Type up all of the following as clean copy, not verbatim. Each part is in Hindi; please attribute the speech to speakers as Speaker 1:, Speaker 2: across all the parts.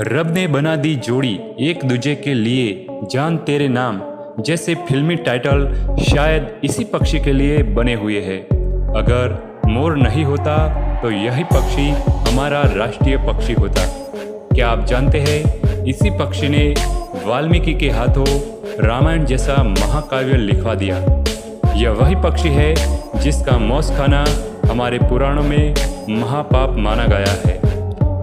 Speaker 1: रब ने बना दी जोड़ी एक दूजे के लिए, जान तेरे नाम जैसे फिल्मी टाइटल शायद इसी पक्षी के लिए बने हुए हैं। अगर मोर नहीं होता तो यही पक्षी हमारा राष्ट्रीय पक्षी होता। क्या आप जानते हैं इसी पक्षी ने वाल्मीकि के हाथों रामायण जैसा महाकाव्य लिखवा दिया। यह वही पक्षी है जिसका मौस खाना हमारे पुराणों में महापाप माना गया है,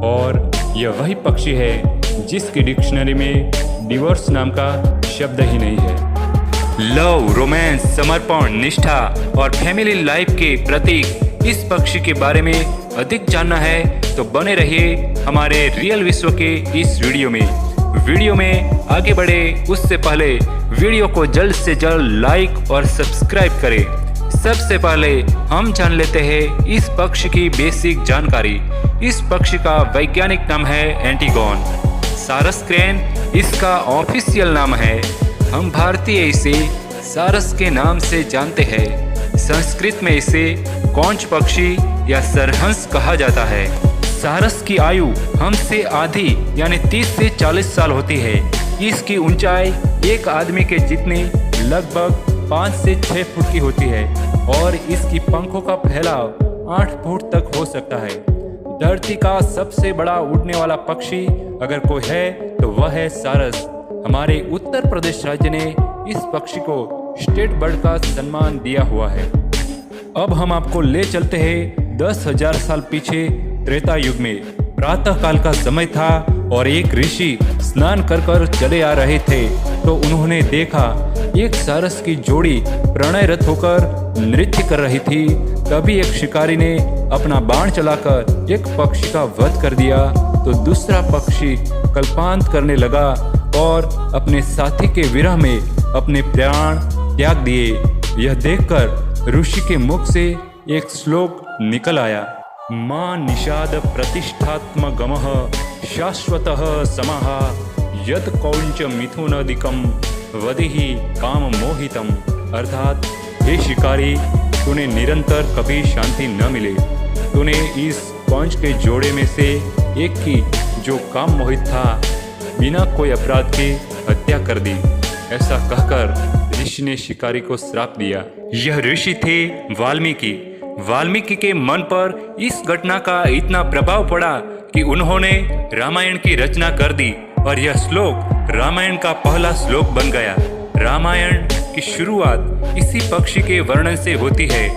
Speaker 1: और यह वही पक्षी है जिसकी डिक्शनरी में डिवोर्स नाम का शब्द ही नहीं है। लव, रोमांस, समर्पण, निष्ठा और फैमिली लाइफ के प्रतीक इस पक्षी के बारे में अधिक जानना है तो बने रहिए हमारे रियल विश्व के इस वीडियो में आगे बढ़े उससे पहले वीडियो को जल्द से जल्द लाइक और सब्सक्राइब करें। सबसे पहले हम जान लेते हैं इस पक्षी की बेसिक जानकारी। इस पक्षी का वैज्ञानिक नाम है एंटीगोन। सारस क्रेन इसका ऑफिशियल नाम है। हम भारतीय इसे सारस के नाम से जानते हैं। संस्कृत में इसे कौंच पक्षी या सरहंस कहा जाता है। सारस की आयु हमसे आधी यानी 30 से 40 साल होती है। इसकी ऊंचाई एक आदमी के जितनी लगभग 5 से 6 फुट की होती है और इसकी पंखों का फैलाव 8 फुट तक हो सकता है। धरती का सबसे बड़ा उड़ने वाला पक्षी अगर कोई है तो वह है सारस। हमारे उत्तर प्रदेश राज्य ने इस पक्षी को स्टेट बर्ड का सम्मान दिया हुआ है। अब हम आपको ले चलते हैं 10,000 साल पीछे त्रेता युग में। प्रातः काल का समय था और एक ऋषि स्नान कर चले आ रहे थे तो उन्होंने देखा एक सारस की जोड़ी प्रणयरत होकर नृत्य कर रही थी। तभी एक शिकारी ने अपना बाण चलाकर एक पक्षी का वध कर दिया तो दूसरा पक्षी कल्पांत करने लगा और अपने साथी के विरह में अपने प्राण त्याग दिए। यह देखकर ऋषि के मुख से एक श्लोक निकल आया, मां निषाद प्रतिष्ठात्म गमः शाश्वतः समः यद कौंच मिथुनदिकम वदिहि काम मोहितम। अर्थात हे शिकारी, तूने निरंतर कभी शांति न मिले। तूने इस कौंच के जोड़े में से एक की जो काम मोहित था बिना कोई अपराध के हत्या कर दी। ऐसा कहकर ऋषि ने शिकारी को श्राप दिया। यह ऋषि थे वाल्मीकि के मन पर इस घटना का इतना प्रभाव पड़ा कि उन्होंने रामायण की रचना कर दी और यह श्लोक रामायण का पहला श्लोक बन गया। रामायण की शुरुआत इसी पक्षी के वर्णन से होती है।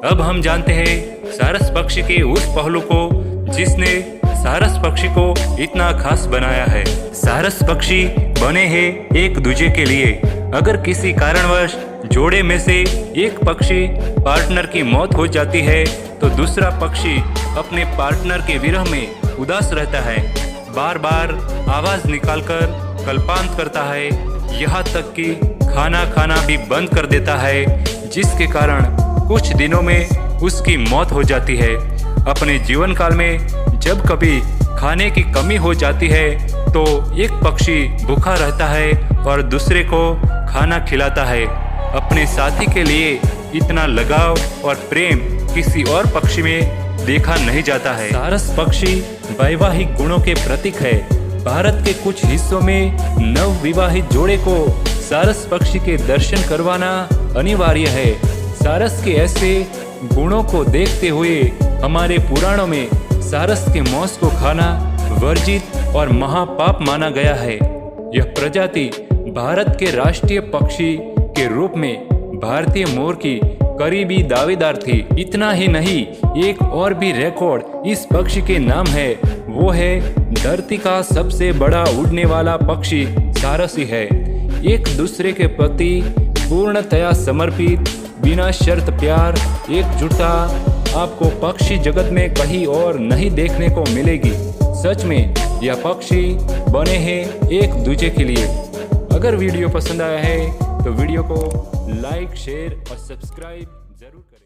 Speaker 1: अब हम जानते हैं सारस पक्षी के उस पहलू को जिसने सारस पक्षी को इतना खास बनाया है। सारस पक्षी बने हैं एक दूजे के लिए। अगर किसी कारणवश जोड़े में से एक पक्षी पार्टनर की मौत हो जाती है तो दूसरा पक्षी अपने पार्टनर के विरह में उदास रहता है, बार बार आवाज निकालकर कल्पांत करता है, यहाँ तक कि खाना भी बंद कर देता है, जिसके कारण कुछ दिनों में उसकी मौत हो जाती है। अपने जीवन काल में जब कभी खाने की कमी हो जाती है तो एक पक्षी भूखा रहता है और दूसरे को खाना खिलाता है। अपने साथी के लिए इतना लगाव और प्रेम किसी और पक्षी में देखा नहीं जाता है। सारस पक्षी वैवाहिक गुणों के प्रतीक है। भारत के कुछ हिस्सों में नवविवाहित जोड़े को सारस पक्षी के दर्शन करवाना अनिवार्य है। सारस के ऐसे गुणों को देखते हुए हमारे पुराणों में सारस के मौस को खाना वर्जित और महापाप माना गया है। यह प्रजाति भारत के राष्ट्रीय पक्षी के रूप में भारतीय मोर की करीबी दावेदार थी। इतना ही नहीं, एक और भी रिकॉर्ड इस पक्षी के नाम है। वो है धरती का सबसे बड़ा उड़ने वाला पक्षी सारस ही है। एक दूसरे के प्रति पूर्णतया समर्पित, बिना शर्त प्यार, एकजुटता आपको पक्षी जगत में कहीं और नहीं देखने को मिलेगी। सच में यह पक्षी बने हैं एक दूजे के लिए। अगर वीडियो पसंद आया है तो वीडियो को लाइक, शेयर और सब्सक्राइब जरूर करें।